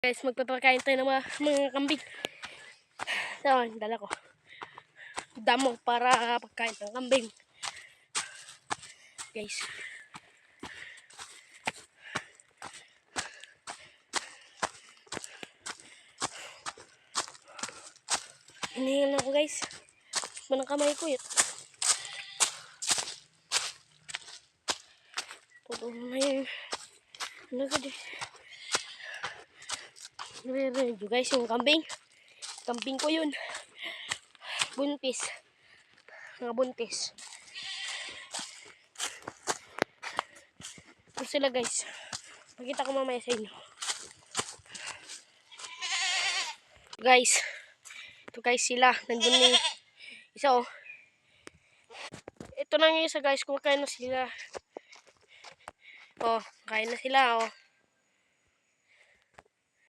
Guys, magpapakain tayo ng mga kambing. So, dala ko damo para pagkain ng kambing. Guys. Hinihingal ako guys. Manang kamay ko yun. Puto na yun. Ano ka di? Nire-review guys yung kambing. Kambing ko yun. Buntis. Mga buntis. Ito sila guys. Pakita ko mamaya sa inyo. Guys. Ito guys sila. Nandun na yung isa oh. Ito na yung isa guys. Kumakain na sila. Oh, kain na sila oh.